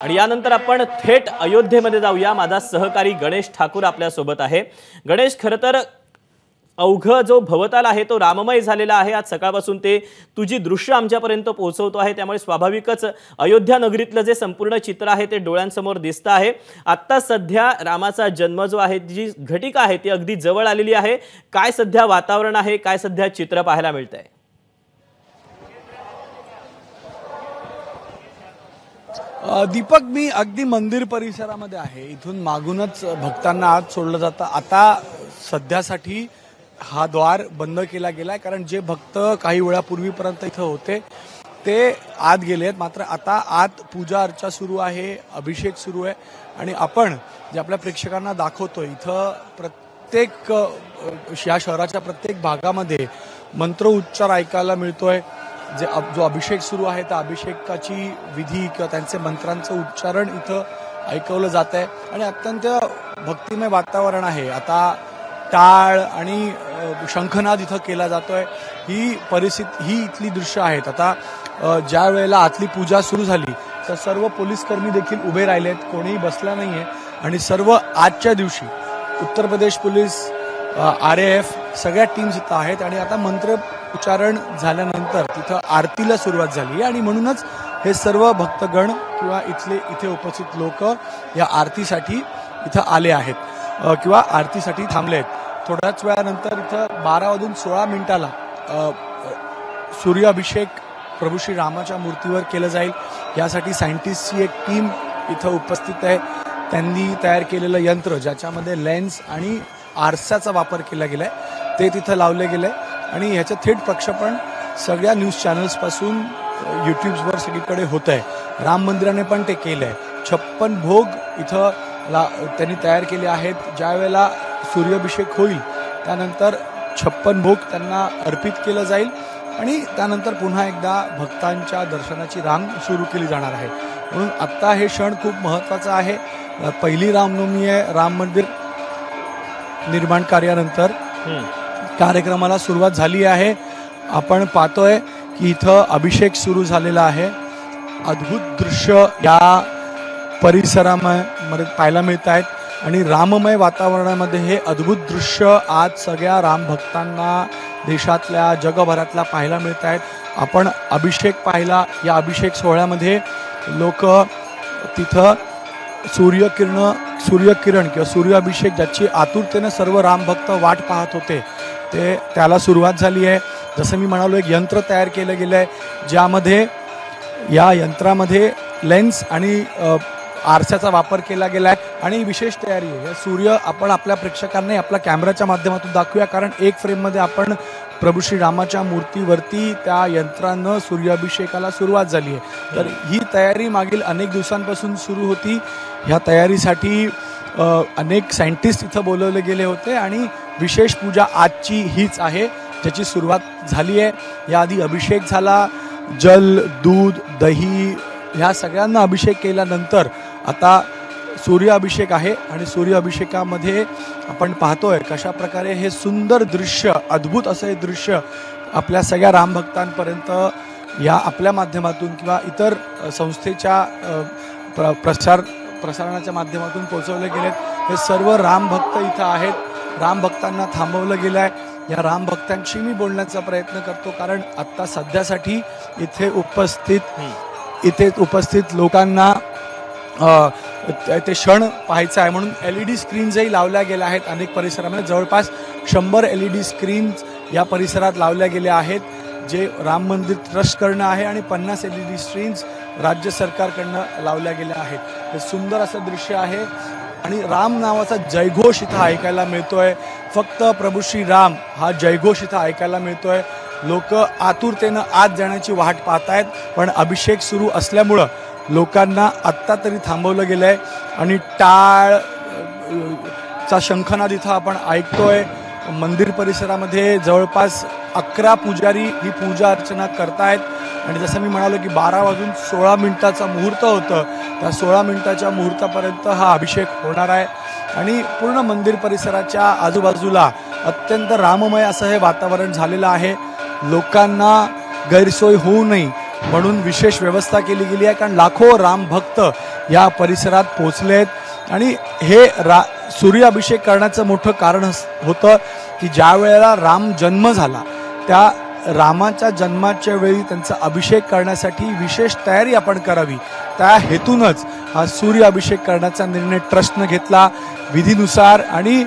आणि यानंतर आपण थेट अयोध्येमध्ये जाऊया। माझा सहकारी गणेश ठाकूर आपल्या सोबत आहे। गणेश, खरं तर अवघ जो भवताल आहे तो राममय झालेला आहे। आज सकाळपासून ते तुझी दृश्य आमच्यापर्यंत पोहोचवतो आहे, त्यामुळे स्वाभाविकच अयोध्या नगरीतलं जे संपूर्ण चित्र आहे ते डोळ्यांसमोर दिसतं आहे। आता सध्या रामाचा जन्म जो आहे, जी घटिका आहे ती अगदी जवळ आलेली आहे। काय सध्या वातावरण आहे, काय सध्या चित्र पाहायला मिळतंय? दीपक, मी अगदी मंदिर परिसरामध्ये आहे। इथून मागूनच भक्तांना आत सोडलं जातं। आता सध्यासाठी हा द्वार बंद केला गेलाय, कारण जे भक्त काही वेळापूर्वीपर्यंत इथं होते ते आत गेलेत। मात्र आता आत पूजा अर्चा सुरू आहे, अभिषेक सुरू आहे आणि आपण जे आपल्या प्रेक्षकांना दाखवतोय, इथं प्रत्येक या शहराच्या प्रत्येक भागामध्ये मंत्र उच्चार ऐकायला मिळतोय। जो अभिषेक सुरू आहे त्या अभिषेकाची विधी किंवा त्यांचे मंत्रांचं उच्चारण इथं ऐकवलं जात आहे आणि अत्यंत भक्तिमय वातावरण आहे। आता टाळ आणि शंखनाद इथं केला जातोय। ही परिस्थिती, ही इथली दृश्य आहेत। आता ज्या वेळेला आतली पूजा सुरू झाली तर सर्व पोलीस कर्मी देखील उभे राहिलेत, कोणीही बसला नाहीये आणि सर्व आजच्या दिवशी उत्तर प्रदेश पोलीस, RAF सगळ्या टीम्स इथं आहेत आणि आता मंत्र उच्चारण झाल्यानंतर तिथं आरतीला सुरुवात झाली आणि म्हणूनच हे सर्व भक्तगण किंवा इथे उपस्थित लोक या आरतीसाठी इथं आले आहेत किंवा आरतीसाठी थांबले आहेत। थोड्याच वेळानंतर इथं 12:16 सूर्याभिषेक प्रभू श्री रामाच्या मूर्तीवर केलं जाईल। यासाठी सायंटिस्टची एक टीम इथं उपस्थित आहे। त्यांनी तयार केलेलं यंत्र, ज्याच्यामध्ये लेन्स आणि आरशाचा वापर केला गेलाय, ते तिथं लावले गेले आणि ह्याचं थेट प्रक्षेपण सगळ्या न्यूज चॅनल्सपासून यूट्यूबवर सगळीकडे होत आहे। राम मंदिराने पण ते केलं आहे। 56 भोग इथं त्यांनी तयार केले आहेत। ज्या वेळेला सूर्याभिषेक होईल त्यानंतर 56 भोग त्यांना अर्पित केलं जाईल आणि त्यानंतर पुन्हा एकदा भक्तांच्या दर्शनाची रांग सुरू केली जाणार आहे। म्हणून आत्ता हे क्षण खूप महत्त्वाचा आहे। पहिली रामनवमी आहे। राम मंदिर निर्माण कार्यानंतर कार्यक्रमाला सुरुवात झाली आहे। आपण पाहतोय की इथं अभिषेक सुरू झालेला आहे। अद्भुत दृश्य या परिसरामध्ये पाहायला मिळत आहेत आणि राममय वातावरणामध्ये हे अद्भुत दृश्य आज सगळ्या राम भक्तांना देशातल्या जगभरातला पाहायला मिळत आहेत। आपण अभिषेक पाहिला। या अभिषेक सोहळ्यामध्ये लोक तिथं सूर्यकिरण किंवा सूर्याभिषेक, ज्याची आतुरतेने सर्व रामभक्त वाट पाहत होते, त्याला सुरुवात झाली आहे। जसं मी म्हणालो, एक यंत्र तयार केलं गेलं आहे, ज्यामध्ये या यंत्रामध्ये लेन्स आणि आरशाचा वापर केला गेला आहे आणि विशेष तयारी आहे। सूर्य आपण आपल्या प्रेक्षकांना आपल्या कॅमेऱ्याच्या माध्यमातून दाखवूया, कारण एक फ्रेममध्ये आपण प्रभू श्री रामाच्या मूर्तीवरती त्या यंत्रानं सूर्याभिषेकाला सुरुवात झाली आहे। तर ही तयारी मागील अनेक दिवसांपासून सुरू होती। ह्या तयारीसाठी अनेक सायंटिस्ट इथं बोलवले गेले होते आणि विशेष पूजा आजची हीच आहे, ज्याची सुरुवात झाली आहे। याआधी अभिषेक झाला, जल, दूध, दही ह्या सगळ्यांना अभिषेक केल्यानंतर आता सूर्याभिषेक आहे आणि सूर्याभिषेकामध्ये आपण पाहतोय कशा प्रकारे हे सुंदर दृश्य, अद्भुत असं हे दृश्य आपल्या सगळ्या रामभक्तांपर्यंत या आपल्या माध्यमातून किंवा इतर संस्थेच्या प्रसारणाच्या माध्यमातून पोहोचवले गेलेत। हे सर्व रामभक्त इथं आहेत। रामभक्तांना थांबवलं गेलं आहे। या रामभक्तांशी मी बोलण्याचा प्रयत्न करतो, कारण आत्ता सध्यासाठी इथे उपस्थित लोकांना ते क्षण पाहायचं आहे, म्हणून LED स्क्रीन्सही लावल्या गेल्या आहेत। अनेक परिसरामध्ये जवळपास 100 LED स्क्रीन्स या परिसरात लावल्या गेल्या आहेत, जे राम मंदिर ट्रस्टकडनं आहे आणि 50 LED स्क्रीन्स राज्य सरकारकडनं लावल्या गेल्या आहेत। हे सुंदर असं दृश्य आहे आणि राम नावाचा जयघोष इथं ऐकायला मिळतोय। फक्त प्रभू श्री राम हा जयघोष इथं ऐकायला मिळतोय। लोक आतुरतेनं आत जाण्याची वाट पाहत आहेत, पण अभिषेक सुरू असल्यामुळं लोकांना आत्ता तरी थांबवलं गेलं आहे आणि टाळ चा शंखनाद इथं आपण ऐकतोय। मंदिर परिसरामध्ये जवळपास 11 पुजारी ही पूजा अर्चना करतायत आणि जसं मी म्हणालो की 12:16 मुहूर्त होतं, त्या 16 मिनिटाच्या मुहूर्तापर्यंत हा अभिषेक होणार आहे आणि पूर्ण मंदिर परिसराच्या आजूबाजूला अत्यंत राममय असं हे वातावरण झालेलं आहे। लोकांना गैरसोय होऊ नये म्हणून विशेष व्यवस्था केली गेली आहे, कारण लाखो राम भक्त या परिसरात पोहोचलेत आणि हे सूर्याभिषेक करण्याचं मोठं कारण होतं की ज्या वेळेला राम जन्म झाला त्या रामाच्या जन्माच्या वेळी त्यांचा अभिषेक करण्यासाठी विशेष तयारी आपण करावी, त्या हेतूनच हा सूर्य अभिषेक करण्याचा निर्णय ट्रस्टनं घेतला. विधीनुसार आणि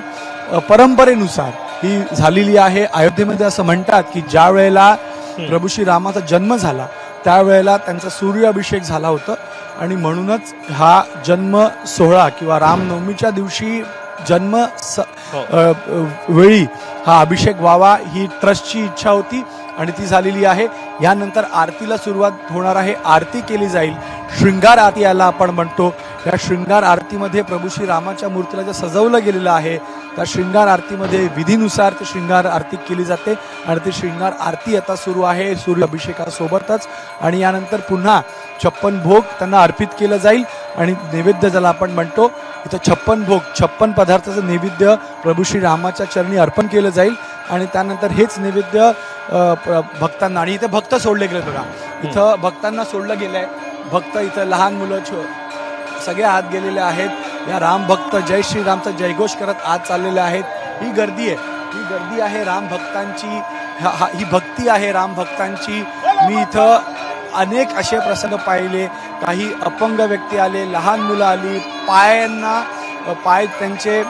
परंपरेनुसार ही झालेली आहे. अयोध्येमध्ये असं म्हणतात की ज्या वेळेला प्रभू श्री रामाचा जन्म झाला त्यावेळेला त्यांचा सूर्याभिषेक झाला होता आणि म्हणूनच हा जन्म सोहळा किंवा रामनवमीच्या दिवशी जन्म वेळी हा अभिषेक व्हावा ही ट्रस्टची इच्छा होती आणि ती झालेली आहे. यानंतर आरतीला सुरुवात होणार आहे. आरती केली जाईल. शृंगार आरती याला आपण म्हणतो. या शृंगार आरतीमध्ये प्रभू श्री रामाच्या मूर्तीला जे सजवलं गेलेलं आहे त्या शृंगार आरतीमध्ये विधीनुसार ती शृंगार आरती केली जाते आणि ती शृंगार आरती आता सुरू आहे सूर्य अभिषेकासोबतच. आणि यानंतर पुन्हा 56 भोग त्यांना अर्पित केलं जाईल आणि नैवेद्य ज्याला आपण म्हणतो इथं 56 भोग 56 पदार्थाचं नैवेद्य प्रभू श्री रामाच्या चरणी अर्पण केलं जाईल आणि त्यानंतर हेच नैवेद्य भक्तांना, आणि इथे भक्त सोडले गेले बघा, इथं भक्तांना सोडलं गेलंय. भक्त इथं लहान मुलं सगळे आत गेलेले आहेत. या राम भक्त जय श्रीरामचा जयघोष करत आत चाललेले आहेत. ही गर्दी आहे राम भक्तांची, ही भक्ती आहे राम भक्तांची. मी इथं अनेक असे प्रसंग पाहिले. काही अपंग व्यक्ती आले, लहान मुलं आली, पाय त्यांचे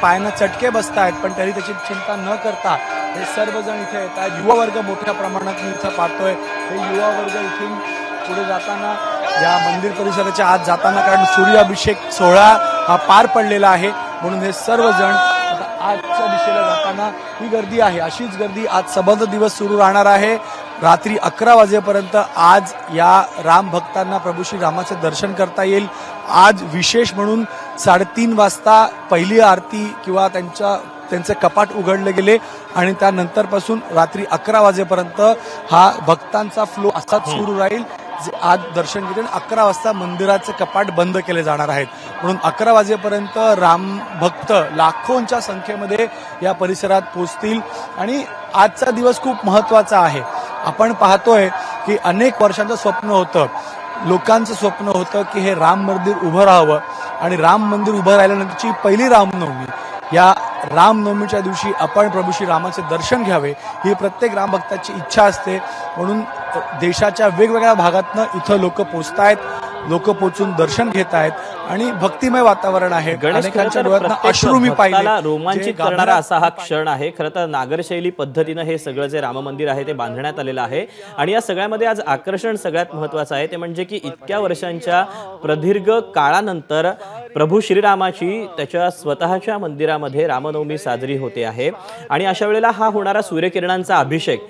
पायांना चटके बसत आहेत पण तरी त्याची चिंता न करता हे सर्वजण इथे येत आहेत. युवा वर्ग मोठ्या प्रमाणात मी इथं पाहतोय. हे युवा वर्ग इथून पुढे जाताना या मंदिर परिसराच्या आत जाताना, कारण सूर्याभिषेक सोहळा हा पार पडलेला आहे म्हणून हे सर्वजण आजच्या दिशेला जाताना ही गर्दी आहे. अशीच गर्दी आज सबंध दिवस सुरू राहणार आहे. रात्री 11 वाजेपर्यंत आज या राम भक्तांना प्रभू श्री रामाचे दर्शन करता येईल. आज विशेष म्हणून 3:30 वाजता पहिली आरती किंवा त्यांचे कपाट उघडले गेले आणि त्यानंतरपासून रात्री 11 वाजेपर्यंत हा भक्तांचा फ्लो असाच सुरू राहील. आज दर्शन घेतले 11 वाजता मंदिराचे कपाट बंद केले जाणार आहेत. म्हणून 11 वाजेपर्यंत राम भक्त लाखोंच्या संख्येमध्ये या परिसरात पोहोचतील आणि आजचा दिवस खूप महत्त्वाचा आहे. आपण पाहतोय की अनेक वर्षांचं स्वप्न होतं, लोकांचं स्वप्न होतं की हे राम मंदिर उभं राहावं आणि राम मंदिर उभं राहिल्यानंतरची पहिली रामनवमी, या रामनवमीच्या दिवशी आपण प्रभू श्री रामाचे दर्शन घ्यावे ही प्रत्येक रामभक्ताची इच्छा असते. म्हणून देशाच्या वेगवेगळ्या भागातनं इथं लोक पोचतायत, लोक पोचून दर्शन घेत आहेत आणि भक्तिमय वातावरण आहे. अनेकांच्या डोळ्यातनं अश्रू मी पाहिले. रोमांचित करणारा असा हा क्षण आहे. खरं तर नागरशैली पद्धतीनं हे सगळं जे राम मंदिर आहे ते बांधण्यात आलेलं आहे आणि या सगळ्यामध्ये आज आकर्षण सगळ्यात महत्त्वाचं आहे ते म्हणजे की इतक्या वर्षांच्या प्रदीर्घ काळानंतर प्रभू श्रीरामाची त्याच्या स्वतःच्या मंदिरामध्ये रामनवमी साजरी होते आहे आणि अशा वेळेला हा होणारा सूर्यकिरणांचा अभिषेक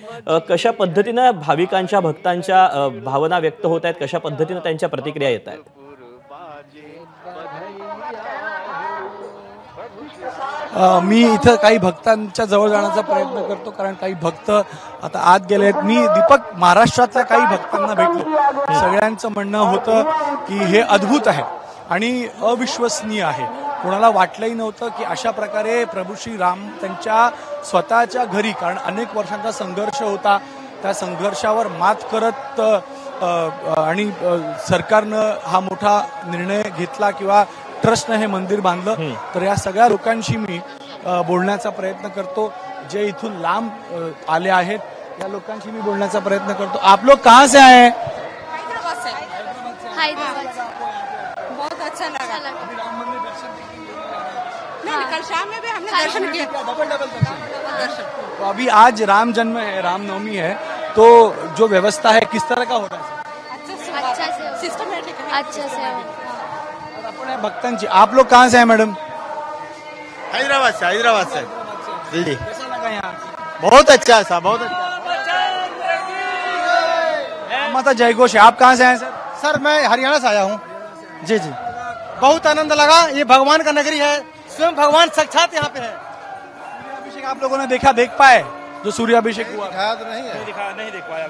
कशा पद्धतीनं भाविकांच्या भक्तांच्या भावना व्यक्त होत आहेत, कशा पद्धतीनं त्यांच्या प्रतिक्रिया येत आहेत? मी इथं काही भक्तांच्या जवळ जाण्याचा प्रयत्न करतो कारण काही भक्त आता आत गेले आहेत. मी दीपक महाराष्ट्रातल्या काही भक्तांना भेटलो. सगळ्यांचं म्हणणं होतं की हे अद्भुत आहे आणि अविश्वसनीय आहे. कोणाला वाटलंही नव्हतं की अशा प्रकारे प्रभू श्री राम त्यांच्या स्वतःच्या घरी, कारण अनेक वर्षांचा संघर्ष होता, त्या संघर्षावर मात करत आणि सरकारनं हा मोठा निर्णय घेतला किंवा ट्रस्टनं हे मंदिर बांधलं. तर या सगळ्या लोकांशी मी बोलण्याचा प्रयत्न करतो जे इथून लांब आले आहेत. या लोकांशी मी बोलण्याचा प्रयत्न करतो. आप लोग कहाँ से आए हैं? बहुत अच्छा लगा। नहीं, कल शाम में भी हमने दर्शन किया। डबल दर्शन। तो अभी आज राम जन्म है, रामनवमी है, तो जो व्यवस्था है किस तरह का हो रहा है? अच्छा से सिस्टमेटिक अच्छा से अपने भक्तांची. आप लोग कहाँ से हैं मैडम? हैदराबाद से जी. कैसा लगा यहाँ? बहुत अच्छा था, बहुत अच्छा. माता जयघोष है. आप कहाँ से आए सर? सर मैं हरियाणा से आया हूँ. जी जी. बहुत आनंद लगा. ये भगवान का नगरी है, स्वयं भगवान साक्षात यहाँ पे है. सूर्याभिषेक आप लोगों ने देख पाए जो सूर्याभिषेक हुआ? दिखाया तो नहीं है. नहीं देख पाया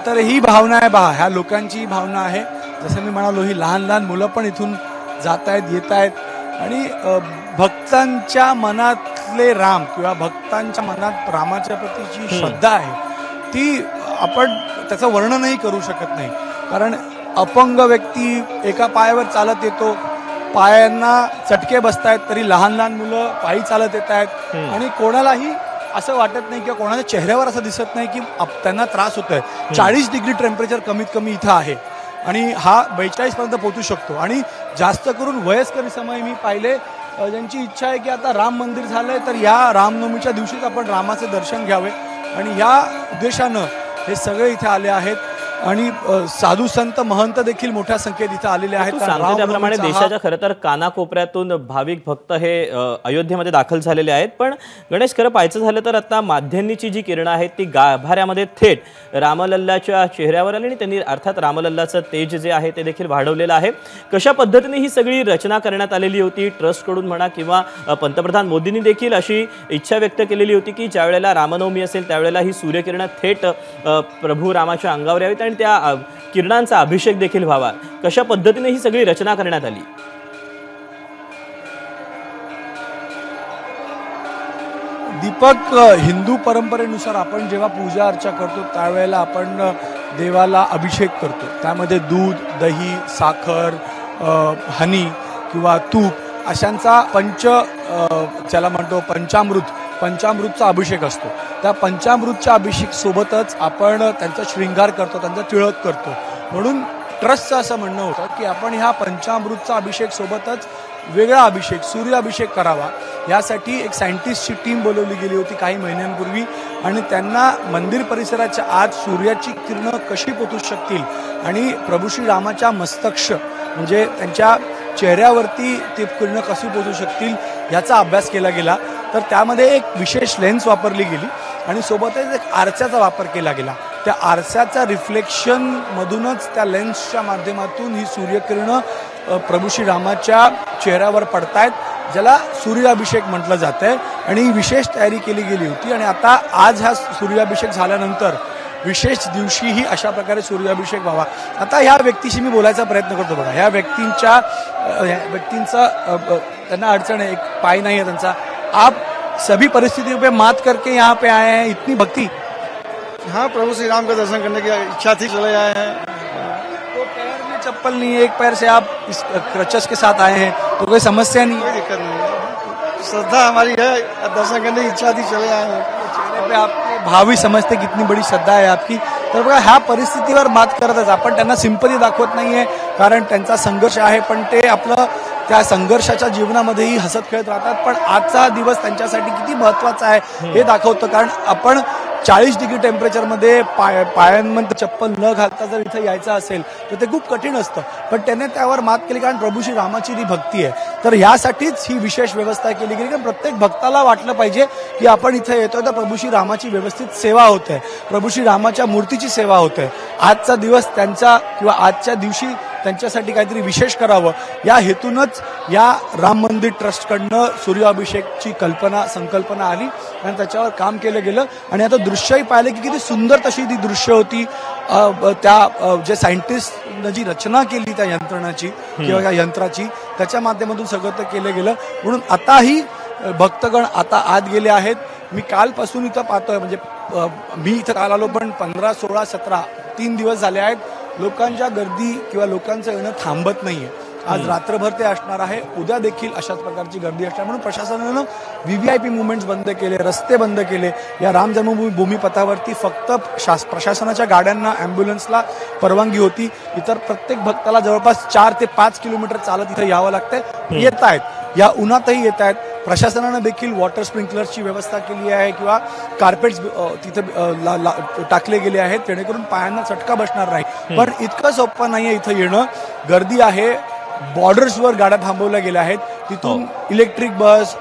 तर ही भावना आहे पहा, ह्या लोकांची भावना आहे. जसं मी म्हणालो ही लहान लहान मुलं पण इथून जात आहेत, येत आहेत आणि भक्तांच्या मनातले राम किंवा भक्तांच्या मनात रामाच्या प्रतीची श्रद्धा आहे ती आपण त्याचं वर्णनही करू शकत नाही. कारण अपंग व्यक्ती एका पायावर चालत येतो, पायांना चटके बसतायत, तरी लहान लहान मुलं पायी चालत येत आहेत आणि कोणालाही असं वाटत नाही किंवा कोणाच्या चेहऱ्यावर असं दिसत नाही की त्यांना त्रास होतोय. 40 डिग्री टेम्परेचर कमीत कमी इथं आहे आणि हा 42 पर्यंत पोहोचू शकतो. आणि जास्त करून वयस्कर समय मी पाहिले ज्यांची इच्छा आहे की आता राम मंदिर झालंय तर या रामनवमीच्या दिवशीच आपण रामाचे दर्शन घ्यावे आणि या उद्देशानं हे सगळे इथे आले आहेत. आणि साधू संत महंत देखील मोठ्या संख्येत इथे आलेले आहेत. सांगतो त्याप्रमाणे देशाच्या खरं तर कानाकोपऱ्यातून भाविक भक्त हे अयोध्येमध्ये दाखल झालेले आहेत. पण गणेश, खरं पाहायचं झालं तर आता माध्यांनीची जी किरणं आहेत ती गाभाऱ्यामध्ये थेट रामलल्लाच्या चेहऱ्यावर आली आणि त्यांनी अर्थात रामलल्लाचं तेज जे आहे ते देखील वाढवलेलं आहे. कशा पद्धतीने ही सगळी रचना करण्यात आलेली होती ट्रस्टकडून म्हणा किंवा पंतप्रधान मोदींनी देखील अशी इच्छा व्यक्त केलेली होती की ज्या वेळेला रामनवमी असेल त्यावेळेला ही सूर्यकिरणं थेट प्रभू रामाच्या अंगावर यावीत आणि त्या किरणांचा अभिषेक देखील व्हावा. कशा पद्धतीने ही सगळी रचना करण्यात आली? दीपक, हिंदू परंपरेनुसार आपण जेव्हा पूजा अर्चा करतो त्यावेळेला आपण देवाला अभिषेक करतो. त्यामध्ये दूध, दही, साखर, हनी किंवा तूप अशांचा ज्याला म्हणतो पंचामृतचा अभिषेक असतो. त्या पंचामृतच्या अभिषेक सोबतच आपण त्यांचा शृंगार करतो, त्यांचा टिळक करतो. म्हणून ट्रस्टचं असं म्हणणं होतं की आपण ह्या पंचामृतचा अभिषेक सोबतच वेगळा अभिषेक, सूर्याभिषेक करावा. यासाठी एक सायंटिस्टची टीम बोलवली गेली होती काही महिन्यांपूर्वी आणि त्यांना मंदिर परिसराच्या आत सूर्याची किरणं कशी पोचू शकतील आणि प्रभू श्री रामाच्या मस्तक्ष म्हणजे त्यांच्या चेहऱ्यावरती ती किरणं कशी पोचू शकतील याचा अभ्यास केला गेला. तर त्यामध्ये एक विशेष लेन्स वापरली गेली आणि सोबतच एक आरशाचा वापर केला गेला. त्या आरशाच्या रिफ्लेक्शनमधूनच त्या लेन्सच्या माध्यमातून ही सूर्यकिरणं प्रभू श्री रामाच्या चेहऱ्यावर पडतायत, ज्याला सूर्याभिषेक म्हटलं जात आहे. आणि विशेष तयारी केली गेली होती आणि आता आज हा सूर्याभिषेक झाल्यानंतर विशेष दिवशीही अशा प्रकारे सूर्याभिषेक व्हावा. आता ह्या व्यक्तीशी मी बोलायचा प्रयत्न करतो. बघा, ह्या व्यक्तींचा त्यांना अडचण आहे, एक पाय नाही आहे त्यांचा. आप सभी परिस्थितियों पे मात करके यहाँ पे आए हैं, इतनी भक्ति. हाँ, प्रभु श्री राम का दर्शन करने की इच्छा थी, चले आए हैं. तो पैर में चप्पल नहीं है, एक पैर से आप इस क्रचेस के साथ आए हैं, तो कोई समस्या नहीं कोई है? दिक्कत नहीं है, श्रद्धा हमारी है, दर्शन करने की इच्छा थी, चले आए हैं. चेहरे पे आपके भावी समजते कितनी बड़ी श्रद्धा आहे आपकी. तर बघा, ह्या परिस्थितीवर मात करतच आपण त्यांना सिंपती दाखवत नाहीये कारण त्यांचा संघर्ष आहे, पण ते आपलं त्या संघर्षाच्या जीवनामध्येही हसत खेळत राहतात. पण आजचा दिवस त्यांच्यासाठी किती महत्त्वाचा आहे हे दाखवतं. कारण आपण 40 डिग्री टेम्परेचरमध्ये पायांमध्ये चप्पल न घालता जर इथं यायचं असेल तर ते खूप कठीण असतं, पण त्याने त्यावर मात केली कारण प्रभू श्री रामाची ती भक्ती आहे. तर यासाठीच ही विशेष व्यवस्था केली गेली कारण प्रत्येक भक्ताला वाटलं पाहिजे की आपण इथं येतोय तर प्रभू श्री रामाची व्यवस्थित सेवा होते, प्रभू श्री रामाच्या मूर्तीची सेवा होते. आजचा दिवस त्यांचा किंवा आजच्या दिवशी त्यांच्यासाठी काहीतरी विशेष करावं या हेतूनच या राम मंदिर ट्रस्टकडनं सूर्याभिषेकची संकल्पना आली आणि त्याच्यावर काम केलं गेलं. आणि आता दृश्यही पाहिलं की किती सुंदर तशी ती दृश्य होती. त्या जे सायंटिस्टनं जी रचना केली त्या यंत्रणाची किंवा या यंत्राची त्याच्या माध्यमातून सगळं ते केलं गेलं. म्हणून आताही भक्तगण आता आत गेले आहेत. मी कालपासून इथं पाहतोय, म्हणजे मी इथं काल आलो पण 15, 16, 17 3 दिवस झाले आहेत. लोकांच्या गर्दी किंवा लोकांचं येणं थांबत नाहीये. आज रात्रभर ते असणार आहे, उद्या देखील अशाच प्रकारची गर्दी असणार. म्हणून प्रशासनानं VVIP मुवमेंट्स बंद केले, रस्ते बंद केले. या राम जन्मभूमी पथावरती फक्त प्रशासनाच्या गाड्यांना, ॲम्ब्युलन्सला परवानगी होती. इतर प्रत्येक भक्ताला जवळपास 4 ते 5 किलोमीटर चालत इथं यावं लागतंय. येत आहेत, या उन्हातही येत आहेत. प्रशासनानं देखील वॉटर स्प्रिंकलर्सची व्यवस्था केली आहे किंवा कार्पेट्स तिथे टाकले गेले आहेत जेणेकरून पायांना चटका बसणार नाही. पण इतकं सोपं नाहीये इथं येणं. गर्दी आहे, बॉर्डर्सवर गाड्या थांबवल्या गेल्या आहेत. तिथून इलेक्ट्रिक बस,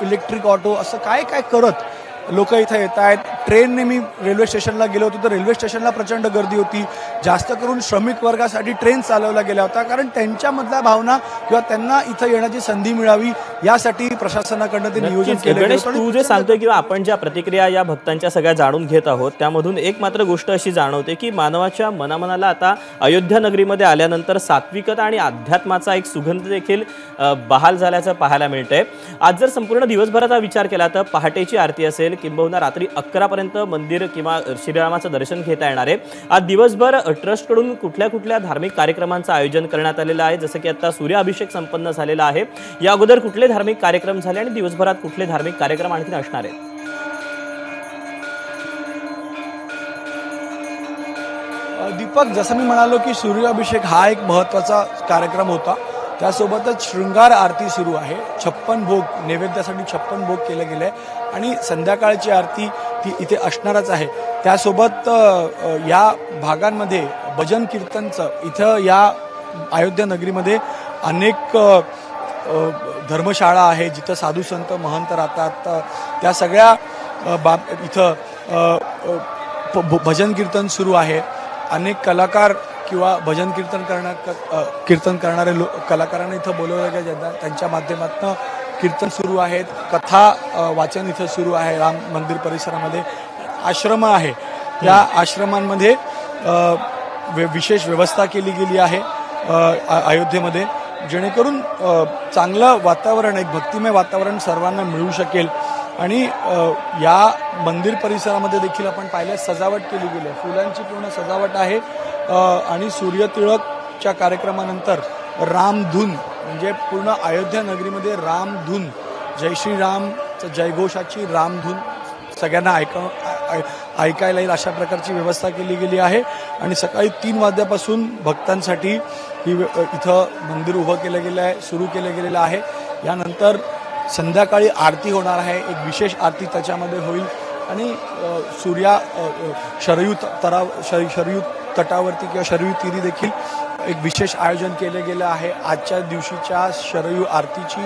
इलेक्ट्रिक ऑटो असं काय करत लोक इथं येत आहेत. ट्रेनने मी रेल्वे स्टेशनला गेलो होतो तर रेल्वे स्टेशनला प्रचंड गर्दी होती. जास्त करून श्रमिक वर्गासाठी ट्रेन चालवल्या गेल्या होत्या कारण त्यांच्यामधल्या भावना किंवा त्यांना इथं येण्याची संधी मिळावी यासाठी प्रशासनाकडनं ते नियोजन केलं. गणेश, तू जे सांगतोय किंवा आपण ज्या प्रतिक्रिया या भक्तांच्या सगळ्या जाणून घेत आहोत त्यामधून एक मात्र गोष्ट अशी जाणवते की मानवाच्या मनामनाला आता अयोध्या नगरीमध्ये आल्यानंतर सात्विकता आणि अध्यात्माचा एक सुगंध देखील बहाल झाल्याचं पाहायला मिळतंय. आज जर संपूर्ण दिवसभराचा विचार केला तर पहाटेची आरती असेल किंबहुना रात्री 11 आतापर्यंत मंदिर किंवा श्रीरामाचं दर्शन घेता येणार आहे। आज दिवसभर ट्रस्टकडून कुठल्या कुठल्या धार्मिक कार्यक्रमांचं आयोजन करण्यात आलेलं आहे, जसं की आता सूर्याभिषेक संपन्न झालेला आहे, या अगोदर कुठले धार्मिक कार्यक्रम झाले आणि दिवसभरात कुठले धार्मिक कार्यक्रम आणखी असणार आहेत? दीपक, जसं मी म्हणालो की सूर्याभिषेक हा एक महत्त्वाचा कार्यक्रम होता, त्यासोबतच शृंगार आरती सुरू आहे। 56 भोग नैवेद्यासाठी 56 भोग केले गेले आणि संध्याकाळची आरती ती इथे असणारच आहे। त्यासोबत या भागांमध्ये भजन कीर्तनचं इथं या अयोध्या नगरीमध्ये अनेक धर्मशाळा आहे जिथं साधू संत महंत राहतात। त्या सगळ्या इथं भजन कीर्तन सुरू आहे। अनेक कलाकार किंवा भजन कीर्तन करणारे कलाकारांना इथं बोलवलं गेलं, त्यांच्या माध्यमातून कीर्तन सुरू आहेत, कथा वाचन इथं सुरू आहे। राम मंदिर परिसरामध्ये आश्रम आहे, या आश्रमांमध्ये विशेष व्यवस्था केली गेली आहे अयोध्येमध्ये, जेणेकरून चांगलं वातावरण, एक भक्तिमय वातावरण सर्वांना मिळू शकेल। आणि या मंदिर परिसरामध्ये देखील आपण पाहिलं सजावट केली गेली आहे, फुलांची पूर्ण सजावट आहे। आणि सूर्यतिळकच्या कार्यक्रमानंतर रामधून म्हणजे पूर्ण अयोध्या नगरीमध्ये रामधून, जय श्रीरामचं जयघोषाची रामधून सगळ्यांना ऐकायला येईल अशा प्रकारची व्यवस्था केली गेली आहे। आणि सकाळी 3 वाजल्यापासून भक्तांसाठी इथं मंदिर उभं केलं गेलं आहे, सुरू केलं गेलेलं आहे। यानंतर संध्याकाळी आरती होणार आहे, एक विशेष आरती त्याच्यामध्ये होईल आणि शरयू तटावरती किंवा शरयू तीरी देखील एक विशेष आयोजन केलं गेलं आहे। आजच्या दिवशीच्या शरयू आरतीची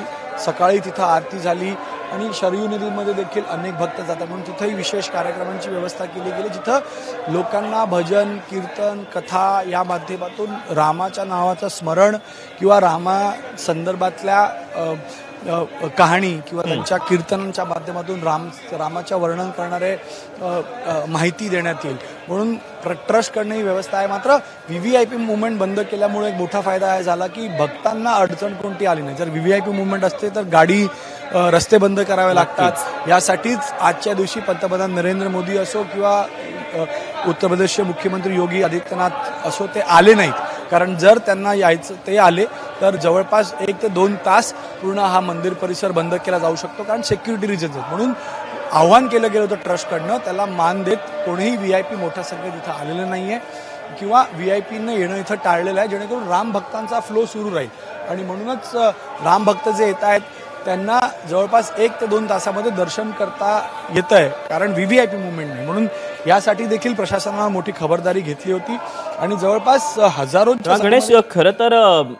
सकाळी तिथं आरती झाली आणि शरयू नदीमध्ये देखील अनेक भक्त जातात, म्हणून तिथंही विशेष कार्यक्रमांची व्यवस्था केली गेली, जिथं लोकांना भजन कीर्तन कथा या माध्यमातून रामाच्या नावाचं स्मरण किंवा रामा संदर्भातल्या कहाणी किंवा त्यांच्या कीर्तनांच्या माध्यमातून रामाच्या वर्णन करणारे माहिती देण्यात येईल, म्हणून ट्रस्टकडनं ही व्यवस्था आहे। मात्र VVIP मुवमेंट बंद केल्यामुळे एक मोठा फायदा आहे झाला की भक्तांना अडचण कोणती आली नाही। जर VVIP मुवमेंट असते तर गाडी रस्ते बंद करावे लागतात। यासाठीच आजच्या दिवशी पंतप्रधान नरेंद्र मोदी असो किंवा उत्तर प्रदेशचे मुख्यमंत्री योगी आदित्यनाथ असो ते आले नाहीत, कारण जर त्यांना यायचं ते आले तर जवळपास 1 ते 2 तास पूर्ण हा मंदिर परिसर बंद केला जाऊ शकतो, कारण सिक्युरिटी रिझन्स आहेत। म्हणून आव्हान केलं गेलं होतं ट्रस्टकडनं, त्याला मान देत कोणीही VIP मोठ्या संख्येत इथं आलेलं नाही आहे किंवा VIPनं येणं इथं टाळलेलं आहे, जेणेकरून राम भक्तांचा फ्लो सुरू राहील। आणि म्हणूनच राम भक्त जे येत आहेत त्यांना जवळपास 1 ते 2 तासामध्ये दर्शन करता येतं आहे, कारण VVIP मुवमेंट नाही, म्हणून यासाठी देखील प्रशासनानं मोठी खबरदारी घेतली होती आणि जवळपास हजारोंच्या गणेश, खरं तर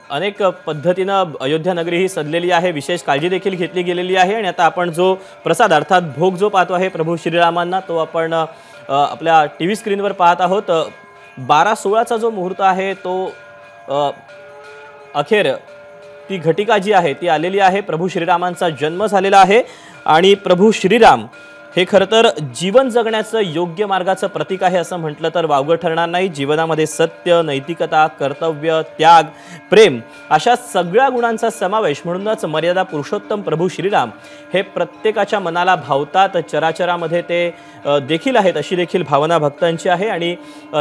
अनेक पद्धतीनं अयोध्या नगरी ही सजलेली आहे, विशेष काळजी देखील घेतली गेलेली आहे। आणि आता आपण जो प्रसाद अर्थात भोग जो पाहतो आहे प्रभू श्रीरामांना, तो आपण आपल्या TV स्क्रीनवर पाहत आहोत। 12-16चा जो मुहूर्त आहे तो अखेर ती घटिका जी आहे ती आलेली आहे। प्रभू श्रीरामांचा जन्म झालेला आहे आणि प्रभू श्रीराम हे खरं तर जीवन जगण्याचं योग्य मार्गाचं प्रतीक आहे असं म्हटलं तर वावगं ठरणार नाही। जीवनामध्ये सत्य, नैतिकता, कर्तव्य, त्याग, प्रेम अशा सगळ्या गुणांचा समावेश, म्हणूनच मर्यादा पुरुषोत्तम प्रभू श्रीराम हे प्रत्येकाच्या मनाला भावतात, चराचरामध्ये ते देखील आहेत अशी देखील भावना भक्तांची आहे। आणि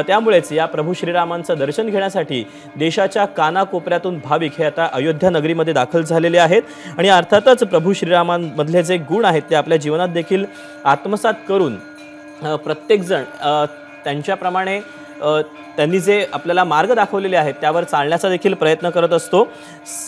त्यामुळेच या प्रभू श्रीरामांचं दर्शन घेण्यासाठी देशाच्या कानाकोपऱ्यातून भाविक हे आता अयोध्या नगरीमध्ये दाखल झालेले आहेत। आणि अर्थातच प्रभू श्रीरामांमधले जे गुण आहेत ते आपल्या जीवनात देखील आत्मसात करून प्रत्येकजण त्यांच्याप्रमाणे त्यांनी जे आपल्याला मार्ग दाखवलेले आहेत त्यावर चालण्याचा देखील प्रयत्न करत असतो।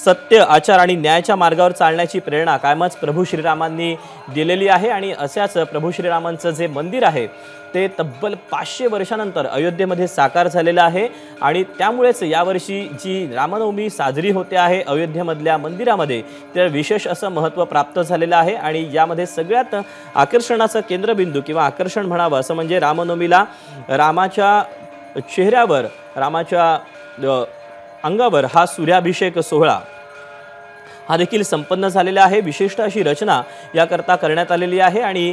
सत्य, आचार आणि न्यायाच्या मार्गावर चालण्याची प्रेरणा कायमच प्रभू श्रीरामांनी दिलेली आहे। आणि अशाच प्रभू श्रीरामांचं जे मंदिर आहे ते तब्बल 500 वर्षानंतर अयोध्येमध्ये साकार झालेलं आहे आणि त्यामुळेच यावर्षी जी रामनवमी साजरी होते आहे अयोध्येमधल्या मंदिरामध्ये तर विशेष असं महत्त्व प्राप्त झालेलं आहे। आणि यामध्ये सगळ्यात आकर्षणाचं केंद्रबिंदू किंवा आकर्षण म्हणावं असं म्हणजे रामनवमीला रामाच्या चेहऱ्यावर, रामाच्या अंगावर हा सूर्याभिषेक सोहळा हा देखील संपन्न झालेला आहे। विशिष्ट अशी रचना याकरता करण्यात आलेली आहे आणि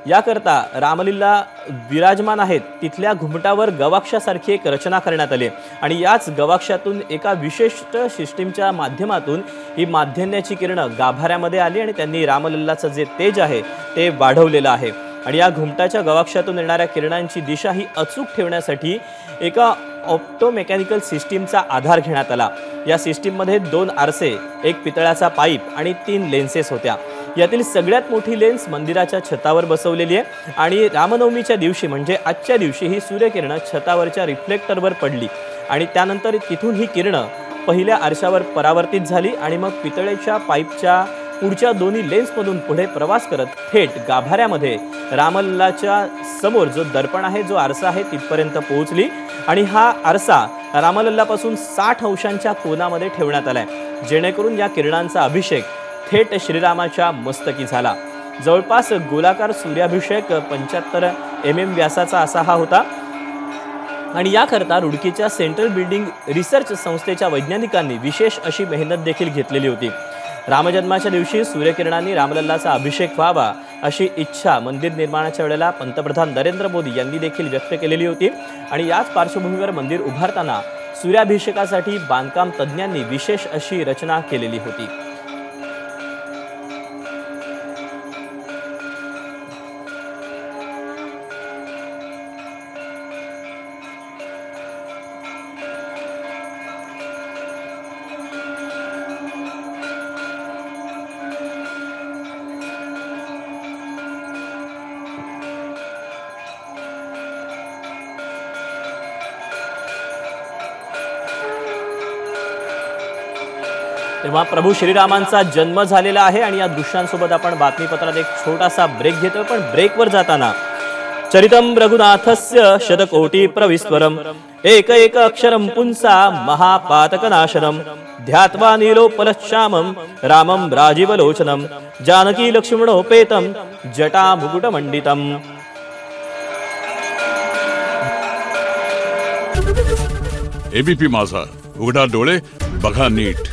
याकरता रामलीला विराजमान आहेत तिथल्या घुमटावर गवाक्षासारखी एक रचना करण्यात आली आणि याच गवाक्षातून एका विशिष्ट सिस्टीमच्या माध्यमातून ही माध्यन्याची किरणं गाभाऱ्यामध्ये आली आणि त्यांनी रामलल्लाचं जे तेज आहे ते वाढवलेलं आहे। आणि या घुमटाच्या गवाक्षातून येणाऱ्या किरणांची दिशा ही अचूक ठेवण्यासाठी एका ऑप्टोमेकॅनिकल सिस्टीमचा आधार घेण्यात आला। या सिस्टीममध्ये 2 आरसे, एक पितळाचा पाईप आणि 3 लेन्सेस होत्या। यातील सगळ्यात मोठी लेन्स मंदिराच्या छतावर बसवलेली आहे आणि रामनवमीच्या दिवशी म्हणजे आजच्या दिवशी ही सूर्यकिरणं छतावरच्या रिफ्लेक्टरवर पडली आणि त्यानंतर तिथून ही किरणं पहिल्या आरशावर परावर्तित झाली आणि मग पितळेच्या पाईपच्या पुढच्या दोन्ही लेन्समधून पुढे प्रवास करत थेट गाभाऱ्यामध्ये रामलल्लाच्या समोर जो दर्पण आहे, जो आरसा आहे, तिथपर्यंत पोहोचली आणि हा आरसा रामलल्लापासून 60 अंशांच्या कोनामध्ये ठेवण्यात आलाय, जेणेकरून या किरणांचा अभिषेक थेट श्रीरामाच्या मस्तकी झाला। जवळपास गोलाकार सूर्याभिषेक 75 mm व्यासाचा असा हा होता आणि याकरता रुडकीच्या सेंट्रल बिल्डिंग रिसर्च संस्थेच्या वैज्ञानिकांनी विशेष अशी मेहनत देखील घेतलेली होती। रामजन्माच्या दिवशी सूर्यकिरणांनी रामलल्लाचा अभिषेक व्हावा अशी इच्छा मंदिर निर्माणाच्या वेळेला पंतप्रधान नरेंद्र मोदी यांनी देखील व्यक्त केलेली होती आणि याच पार्श्वभूमीवर मंदिर उभारताना सूर्याभिषेकासाठी बांधकाम तज्ज्ञांनी विशेष अशी रचना केलेली होती। तेव्हा प्रभू श्रीरामांचा जन्म झालेला आहे आणि या दृश्यांसोबत आपण बातमीपत्रात एक छोटासा ब्रेक घेतोय, पण ब्रेकवर जाताना चरितम रघुनाथस्य शतकोटी प्रविस्वरम एक एक अक्षरम पुंसा महापातकनाशनम ध्यात्वा नीलोपलश्यामम रामम राजीवलोचनम जानकी लक्ष्मणोपेतम जटा मुकुटमंडितम। एबीपी माझा, उघडा डोळे बघा नीट।